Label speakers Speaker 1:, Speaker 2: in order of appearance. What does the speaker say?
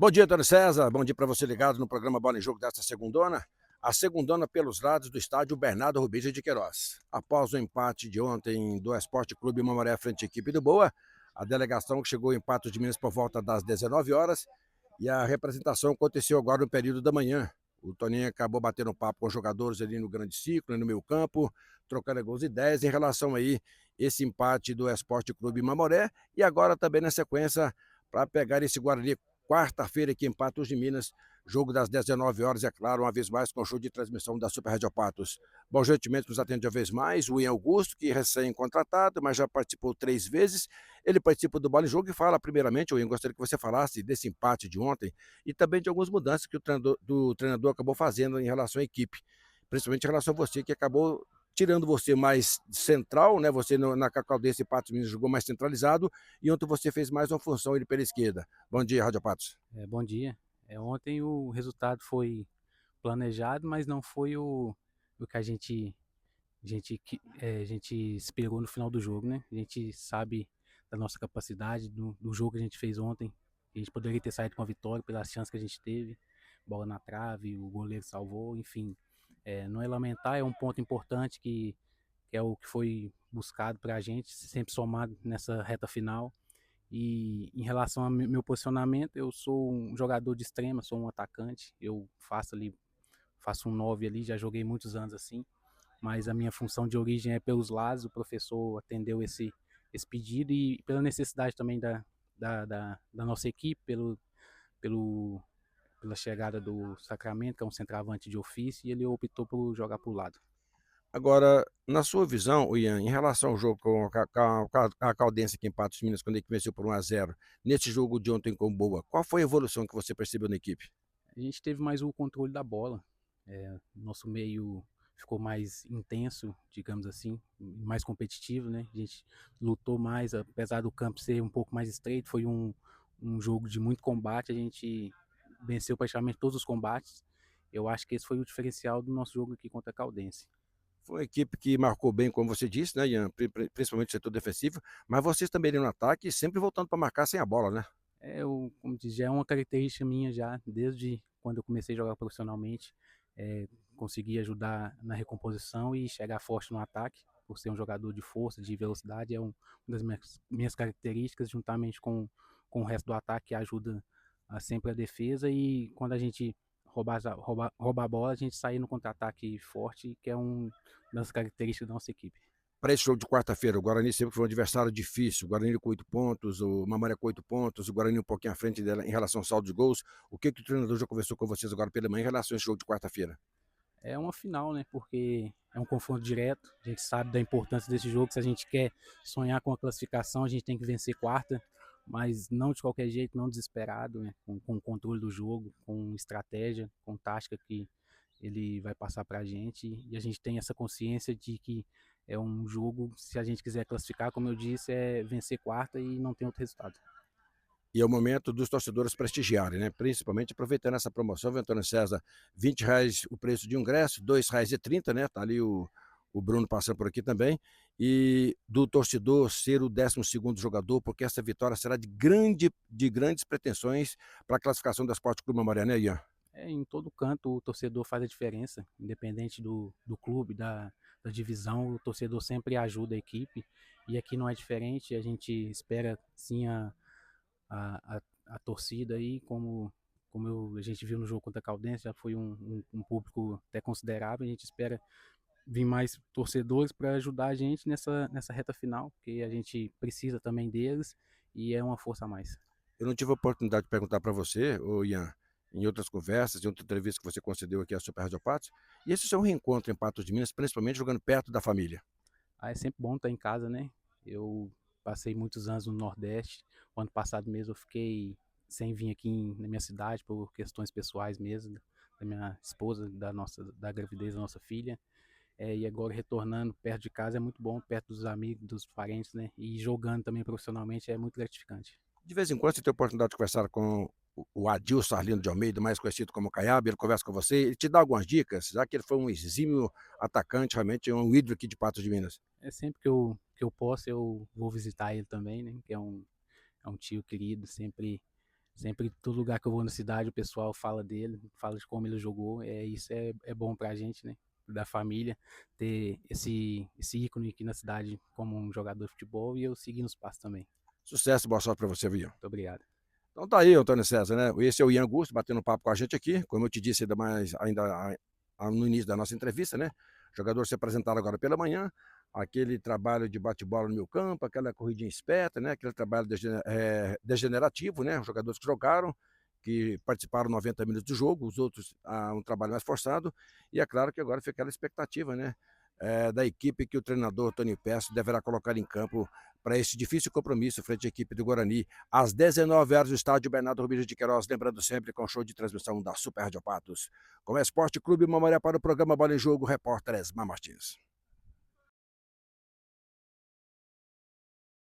Speaker 1: Bom dia, Antônio César. Bom dia para você ligado no programa Bola em Jogo desta segundona. A segundona pelos lados do estádio Bernardo Rubens de Queiroz. Após o empate de ontem do Esporte Clube Mamoré frente à equipe do Boa, a delegação chegou em Patos de Minas por volta das 19 horas e a representação aconteceu agora no período da manhã. O Toninho acabou batendo papo com os jogadores ali no grande ciclo, no meio campo, trocando algumas ideias em relação aí esse empate do Esporte Clube Mamoré e agora também na sequência para pegar esse Guarani quarta-feira aqui em Patos de Minas, jogo das 19 horas, é claro, uma vez mais com show de transmissão da Super Rádio Patos. Bom, gentilmente nos atende uma vez mais o Ian Augusto, que é recém-contratado, mas já participou 3 vezes. Ele participa do Bola em Jogo e fala primeiramente, Ian, gostaria que você falasse desse empate de ontem e também de algumas mudanças que o treinador acabou fazendo em relação à equipe, principalmente em relação a você, que acabou tirando você mais central, né? Você na Caldense e Patos Minas jogou mais centralizado e ontem você fez mais uma função ele pela esquerda. Bom dia, Rádio Patos.
Speaker 2: Bom dia. Ontem o resultado foi planejado, mas não foi o que a gente esperou no final do jogo, né? A gente sabe da nossa capacidade, do jogo que a gente fez ontem. A gente poderia ter saído com a vitória pelas chances que a gente teve. Bola na trave, o goleiro salvou, enfim. Não é lamentar, é um ponto importante que é o que foi buscado para a gente, sempre somado nessa reta final. E em relação ao meu posicionamento, eu sou um jogador de extrema, sou um atacante. Eu faço um 9 ali, já joguei muitos anos assim, mas a minha função de origem é pelos lados. O professor atendeu esse pedido e pela necessidade também da nossa equipe, pelo, pela chegada do Sacramento, que é um centroavante de ofício, e ele optou por jogar para o lado.
Speaker 1: Agora, na sua visão, Ian, em relação ao jogo com a Caldense aqui em Patos de Minas, quando a equipe venceu por 1-0, nesse jogo de ontem com o Boa, qual foi a evolução que você percebeu na equipe?
Speaker 2: A gente teve mais o controle da bola. Nosso meio ficou mais intenso, digamos assim, mais competitivo, né? A gente lutou mais, apesar do campo ser um pouco mais estreito, foi um jogo de muito combate, a gente venceu praticamente todos os combates. Eu acho que esse foi o diferencial do nosso jogo aqui contra a Caldense.
Speaker 1: Foi uma equipe que marcou bem, como você disse, né, Ian, principalmente o setor defensivo, mas vocês também ali no ataque, sempre voltando para marcar sem a bola, né?
Speaker 2: Como diz, já é uma característica minha já, desde quando eu comecei a jogar profissionalmente, conseguir ajudar na recomposição e chegar forte no ataque, por ser um jogador de força, de velocidade, uma das minhas características, juntamente com o resto do ataque, que ajuda sempre a defesa, e quando a gente rouba a bola, a gente sair no contra-ataque forte, que é uma das características da nossa equipe.
Speaker 1: Para esse jogo de quarta-feira, o Guarani sempre foi um adversário difícil. O Guarani com 8 pontos, o Mamaré com 8 pontos, o Guarani um pouquinho à frente dela em relação ao saldo de gols. O que o treinador já conversou com vocês agora pela manhã em relação a esse jogo de quarta-feira?
Speaker 2: É uma final, né? Porque é um confronto direto. A gente sabe da importância desse jogo. Se a gente quer sonhar com a classificação, a gente tem que vencer quarta, mas não de qualquer jeito, não desesperado, né? Com o controle do jogo, com estratégia, com tática que ele vai passar para a gente. E a gente tem essa consciência de que é um jogo, se a gente quiser classificar, como eu disse, é vencer quarta e não tem outro resultado.
Speaker 1: E é o momento dos torcedores prestigiarem, né? Principalmente aproveitando essa promoção, viu, Antônio César? R$ 20 o preço de ingresso, R$ 2,30, né? Tá ali o Bruno passando por aqui também. E do torcedor ser o 12º jogador, porque essa vitória será de grandes pretensões para a classificação do Esporte Clube Memorial, né, Ian?
Speaker 2: Em todo canto o torcedor faz a diferença, independente do clube, da divisão, o torcedor sempre ajuda a equipe, e aqui não é diferente. A gente espera sim a torcida aí, a gente viu no jogo contra a Caldense, já foi um público até considerável. A gente espera vir mais torcedores para ajudar a gente nessa reta final, porque a gente precisa também deles e é uma força a mais.
Speaker 1: Eu não tive a oportunidade de perguntar para você, ô Ian, em outras conversas, em outra entrevista que você concedeu aqui à Super Rádio Patos, e esse seu reencontro em Patos de Minas, principalmente jogando perto da família.
Speaker 2: É sempre bom estar em casa, né? Eu passei muitos anos no Nordeste. O ano passado mesmo eu fiquei sem vir aqui na minha cidade por questões pessoais mesmo, da minha esposa, da gravidez da nossa filha. E agora retornando perto de casa é muito bom, perto dos amigos, dos parentes, né? E jogando também profissionalmente é muito gratificante.
Speaker 1: De vez em quando você tem a oportunidade de conversar com o Adilson Arlindo de Almeida, mais conhecido como Caiaba, ele conversa com você, ele te dá algumas dicas, já que ele foi um exímio atacante, realmente um ídolo aqui de Patos de Minas.
Speaker 2: Sempre que eu posso, eu vou visitar ele também, né? Que é um tio querido, sempre Sempre, todo lugar que eu vou na cidade, o pessoal fala dele, fala de como ele jogou. Isso é bom pra gente, né? Da família, ter esse ícone aqui na cidade como um jogador de futebol e eu seguir nos passos também.
Speaker 1: Sucesso e boa sorte para você, Vinho.
Speaker 2: Muito obrigado.
Speaker 1: Então tá aí, Antônio César, né? Esse é o Ian Augusto batendo papo com a gente aqui, como eu te disse no início da nossa entrevista, né? O jogador se apresentaram agora pela manhã, aquele trabalho de bate-bola no meio campo, aquela corridinha esperta, né? Aquele trabalho degenerativo, né? Os jogadores que jogaram, que participaram 90 minutos do jogo, os outros um trabalho mais forçado, e é claro que agora fica aquela expectativa, né? Da equipe que o treinador Tony Peço deverá colocar em campo para esse difícil compromisso frente à equipe do Guarani, às 19 horas no estádio Bernardo Rubens de Queiroz, lembrando sempre com show de transmissão da Super Rádio Patos. Com o Esporte Clube Memória para o programa Bola em Jogo, repórter Esmar Martins.